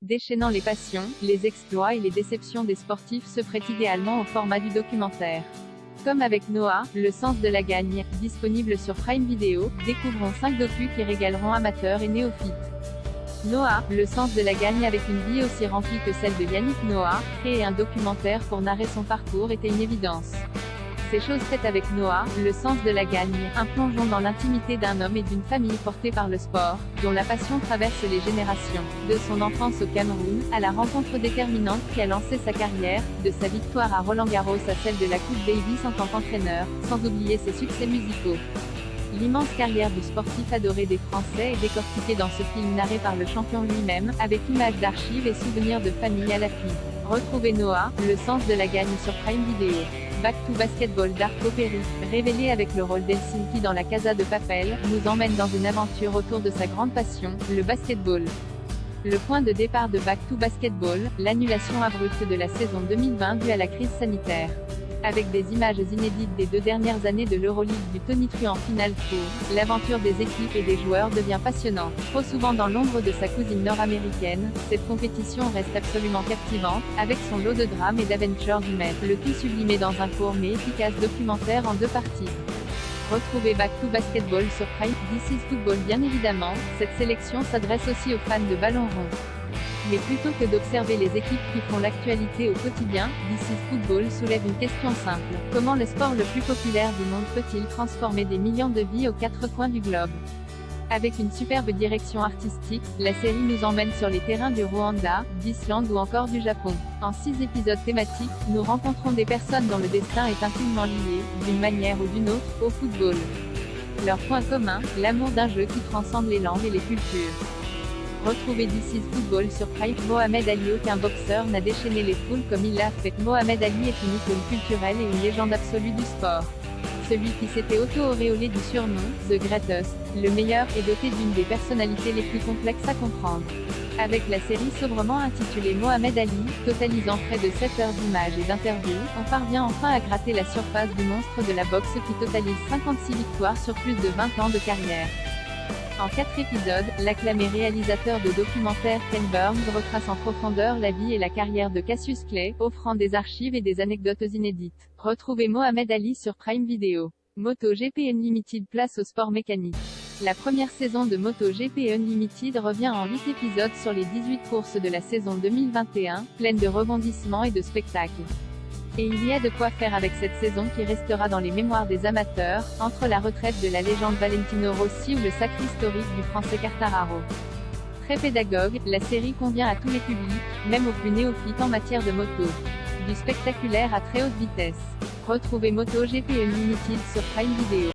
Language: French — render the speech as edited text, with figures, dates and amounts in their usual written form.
Déchaînant les passions, les exploits et les déceptions des sportifs se prêtent idéalement au format du documentaire. Comme avec Noah, le sens de la gagne, disponible sur Prime Video, découvrons 5 docus qui régaleront amateurs et néophytes. Noah, le sens de la gagne avec une vie aussi remplie que celle de Yannick Noah, créer un documentaire pour narrer son parcours était une évidence. C'est chose faite avec Noah, le sens de la gagne, un plongeon dans l'intimité d'un homme et d'une famille portés par le sport, dont la passion traverse les générations. De son enfance au Cameroun, à la rencontre déterminante qui a lancé sa carrière, de sa victoire à Roland-Garros à celle de la Coupe Davis en tant qu'entraîneur, sans oublier ses succès musicaux. L'immense carrière du sportif adoré des Français est décortiquée dans ce film narré par le champion lui-même, avec images d'archives et souvenirs de famille à l'appui. Retrouvez Noah, le sens de la gagne sur Prime Video. Back to Basketball d'Arco Perry, révélé avec le rôle d'Helsinki dans La Casa de Papel, nous emmène dans une aventure autour de sa grande passion, le basketball. Le point de départ de Back to Basketball, l'annulation abrupte de la saison 2020 due à la crise sanitaire. Avec des images inédites des 2 dernières années de l'Euroleague du tonitruant Final Four, l'aventure des équipes et des joueurs devient passionnante. Trop souvent dans l'ombre de sa cousine nord-américaine, cette compétition reste absolument captivante, avec son lot de drames et d'aventures humaines, le tout sublimé dans un court mais efficace documentaire en 2 parties. Retrouvez Back to Basketball sur Prime. This is Football. Bien évidemment, cette sélection s'adresse aussi aux fans de ballon rond. Mais plutôt que d'observer les équipes qui font l'actualité au quotidien, This is Football soulève une question simple. Comment le sport le plus populaire du monde peut-il transformer des millions de vies aux 4 coins du globe? Avec une superbe direction artistique, la série nous emmène sur les terrains du Rwanda, d'Islande ou encore du Japon. En 6 épisodes thématiques, nous rencontrons des personnes dont le destin est intimement lié, d'une manière ou d'une autre, au football. Leur point commun, l'amour d'un jeu qui transcende les langues et les cultures. Retrouvez This is Football sur Prime. Mohamed Ali. Aucun boxeur n'a déchaîné les foules comme il l'a fait. Mohamed Ali est une icône culturelle et une légende absolue du sport. Celui qui s'était auto-auréolé du surnom « The Greatest », le meilleur, est doté d'une des personnalités les plus complexes à comprendre. Avec la série sobrement intitulée Mohamed Ali, totalisant près de 7 heures d'images et d'interviews, on parvient enfin à gratter la surface du monstre de la boxe qui totalise 56 victoires sur plus de 20 ans de carrière. En 4 épisodes, l'acclamé réalisateur de documentaires Ken Burns retrace en profondeur la vie et la carrière de Cassius Clay, offrant des archives et des anecdotes inédites. Retrouvez Mohamed Ali sur Prime Video. MotoGP Unlimited. Place au sport mécanique. La première saison de MotoGP Unlimited revient en 8 épisodes sur les 18 courses de la saison 2021, pleine de rebondissements et de spectacles. Et il y a de quoi faire avec cette saison qui restera dans les mémoires des amateurs, entre la retraite de la légende Valentino Rossi ou le sacre historique du français Quartararo. Très pédagogue, la série convient à tous les publics, même aux plus néophytes en matière de moto. Du spectaculaire à très haute vitesse. Retrouvez MotoGP Unlimited sur Prime Video.